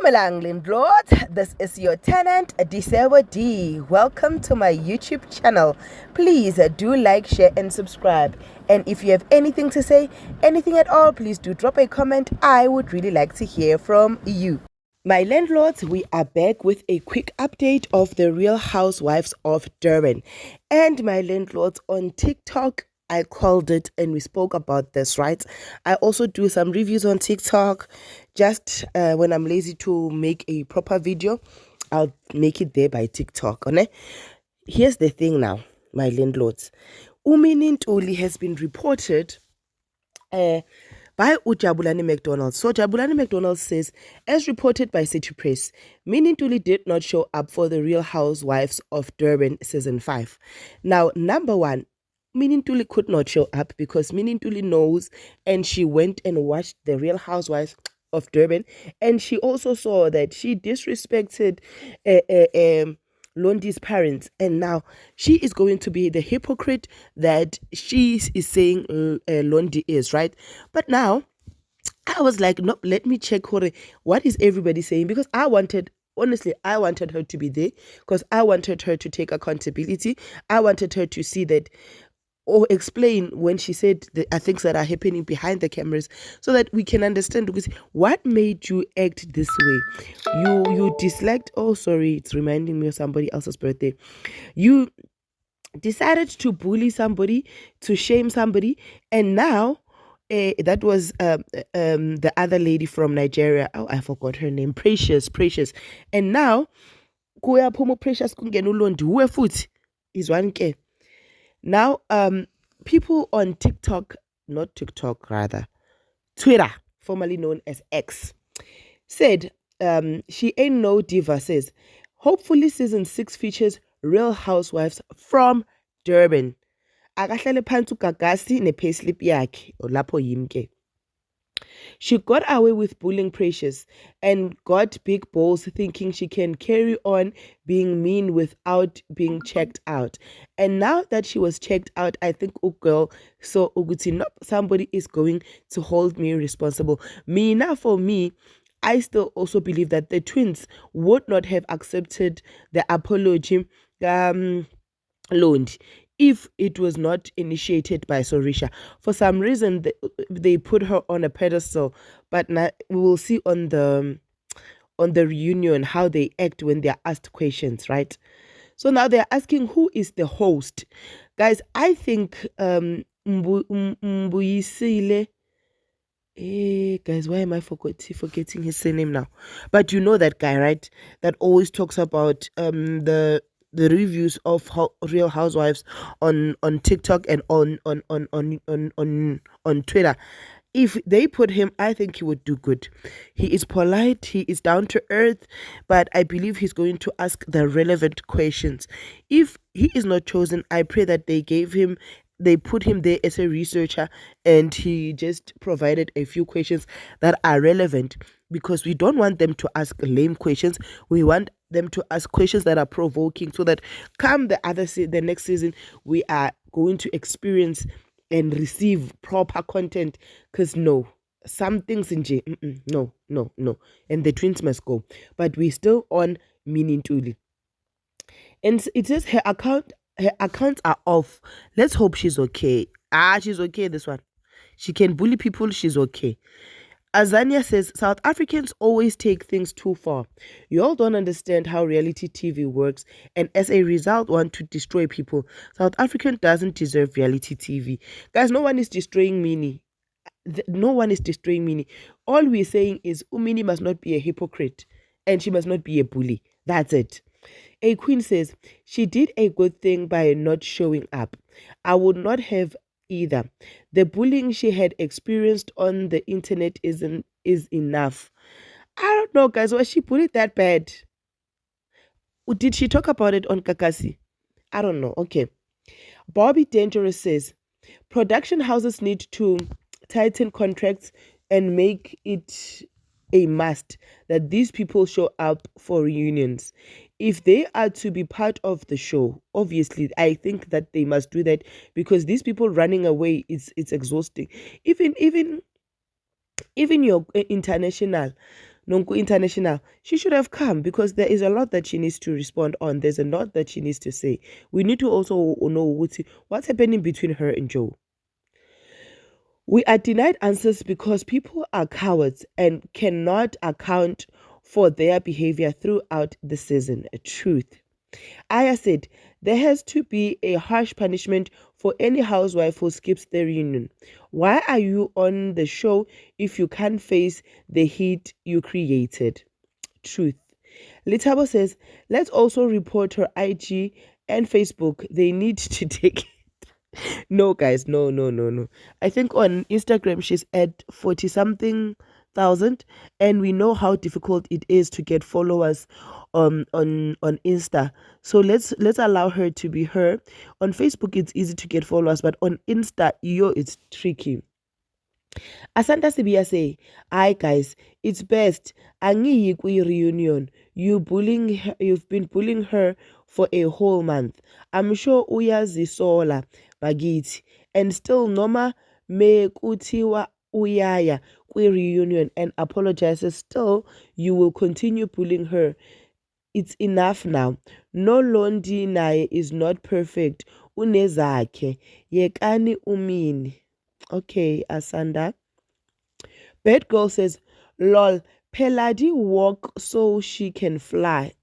Dumelang landlords, this is your tenant Disebo D. Welcome to my YouTube channel. Please do like, share and subscribe. And if you have anything to say, anything at all, please do drop a comment. I would really like to hear from you. My landlords, we are back with a quick update of the Real Housewives of Durban. And my landlords, on TikTok, I called it and we spoke about this, right? I also do some reviews on TikTok. Just when I'm lazy to make a proper video, I'll make it there by TikTok. Okay? Here's the thing now, my landlords. Umini Ntuli has been reported by Jabulani McDonald. So Jabulani McDonald says, as reported by City Press, Minnie Ntuli did not show up for the Real Housewives of Durban season 5. Now, number one, Minnie Ntuli could not show up because Minnie Ntuli knows, and she went and watched the Real Housewives of Durban, and she also saw that she disrespected Londi's parents, and now she is going to be the hypocrite that she is saying Londi is, right? But now I was like, no, let me check what is everybody saying, because honestly, I wanted her to be there because I wanted her to take accountability. I wanted her to see that or explain when she said the things that are happening behind the cameras, so that we can understand, because what made you act this way? You disliked, oh sorry, it's reminding me of somebody else's birthday. You decided to bully somebody, to shame somebody, and now that was the other lady from Nigeria. Oh, I forgot her name. Precious. And now kuya phuma Precious kungena uLondi uwe futhi is 1K. Now, people on TikTok, not TikTok rather, Twitter, formerly known as X, said she ain't no diva, says, hopefully season 6 features Real Housewives from Durban. Akahlale phansi uGagasi ne-payslip yakhe lapho yimke. She got away with bullying Precious and got big balls thinking she can carry on being mean without being checked out. And now that she was checked out, I think girl so Uguti, somebody is going to hold me responsible. For me, I still also believe that the twins would not have accepted the apology loaned if it was not initiated by Sorisha. For some reason, they put her on a pedestal, but now we will see on the reunion how they act when they are asked questions, right? So now they're asking who is the host. Guys, I think Mbuyisile. Guys, why am I forgetting his surname now? But you know that guy, right? That always talks about the reviews of Real Housewives on TikTok and on Twitter. If they put him, I think he would do good. He is polite, he is down to earth, but I believe he's going to ask the relevant questions. If he is not chosen, I pray that they put him there as a researcher and he just provided a few questions that are relevant, because we don't want them to ask lame questions. We want them to ask questions that are provoking, so that come the next season, we are going to experience and receive proper content. Because some things in J, no, and the twins must go. But we still on Minnie Ntuli, and it says her accounts are off. Let's hope she's okay. She's okay, this one. She can bully people, she's okay. Azania says, South Africans always take things too far. You all don't understand how reality TV works, and as a result want to destroy people. South African doesn't deserve reality TV. Guys, no one is destroying Minnie. No one is destroying Minnie. All we're saying is Minnie must not be a hypocrite and she must not be a bully. That's it. A queen says, she did a good thing by not showing up. I would not have either. The bullying she had experienced on the internet is enough. I don't know, guys. Was she bullied that bad? Did she talk about it on Kakasi? I don't know. Okay. Bobby Dangerous says, production houses need to tighten contracts and make it a must that these people show up for reunions. If they are to be part of the show, obviously, I think that they must do that, because these people running away, it's exhausting. Even your international, Nonku International, she should have come because there is a lot that she needs to respond on. There's a lot that she needs to say. We need to also know what's happening between her and Joe. We are denied answers because people are cowards and cannot account for their behavior throughout the season. Truth. Aya said, there has to be a harsh punishment for any housewife who skips the reunion. Why are you on the show if you can't face the heat you created? Truth. Litabo says, let's also report her IG and Facebook. They need to take no, guys, no. I think on Instagram she's at 40 something thousand, and we know how difficult it is to get followers on Insta. So let's allow her to be her. On Facebook it's easy to get followers, but on Insta, it's tricky. Asanta Sibia say, "Hi guys, it's best. Angiyi reunion. You've been bullying her for a whole month. I'm sure uyazisola bagithi. And still noma me kuthiwa uyaya reunion and apologizes, still you will continue bullying her. It's enough now. No Londi naye is not perfect. Unezakhe. Yekani umini." Okay, Asanda. Bad Girl says, lol, Peladi walk so she can fly.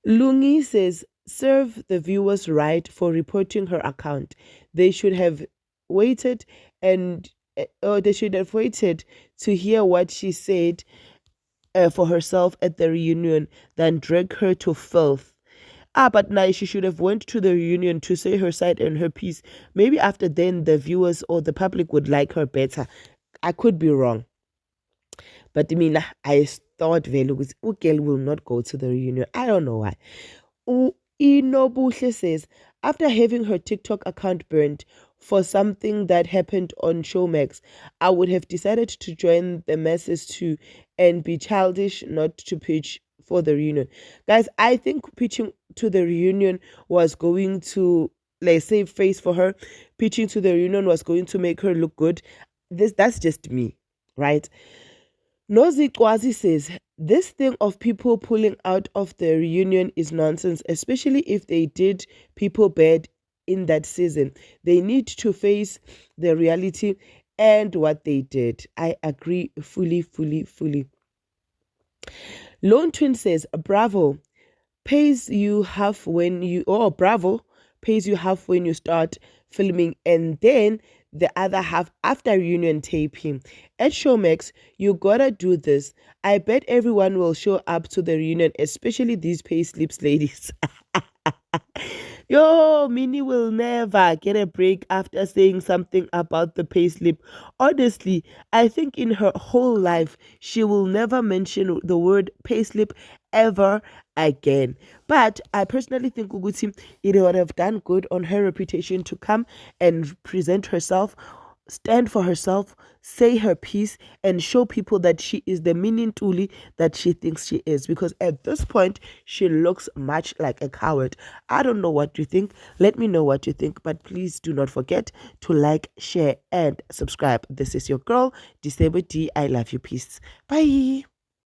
Lungi says, serve the viewers right for reporting her account. They should have waited to hear what she said for herself at the reunion than drag her to filth. But now she should have went to the reunion to say her side and her piece. Maybe after then the viewers or the public would like her better. I could be wrong. But I thought Ugel will not go to the reunion. I don't know why. Inobushe says, after having her TikTok account burned for something that happened on Showmax, I would have decided to join the masses too and be childish not to pitch for the reunion. Guys, I think pitching to the reunion was going to save face for her. Pitching to the reunion was going to make her look good. That's just me, right? Nozi Kwazi says, this thing of people pulling out of the reunion is nonsense, especially if they did people bad in that season. They need to face the reality and what they did. I agree fully. Lone Twin says, bravo, pays you half when you start filming, and then the other half after reunion taping. At Showmax, you gotta do this. I bet everyone will show up to the reunion, especially these pay slips ladies. Yo, Minnie will never get a break after saying something about the payslip. Honestly, I think in her whole life, she will never mention the word payslip ever again. But I personally think Uguti, it would have done good on her reputation to come and present herself, stand for herself, say her piece, and show people that she is the meaning Tuli that she thinks she is. Because at this point, she looks much like a coward. I don't know what you think. Let me know what you think. But please do not forget to like, share, and subscribe. This is your girl, Disable D. I love you. Peace. Bye.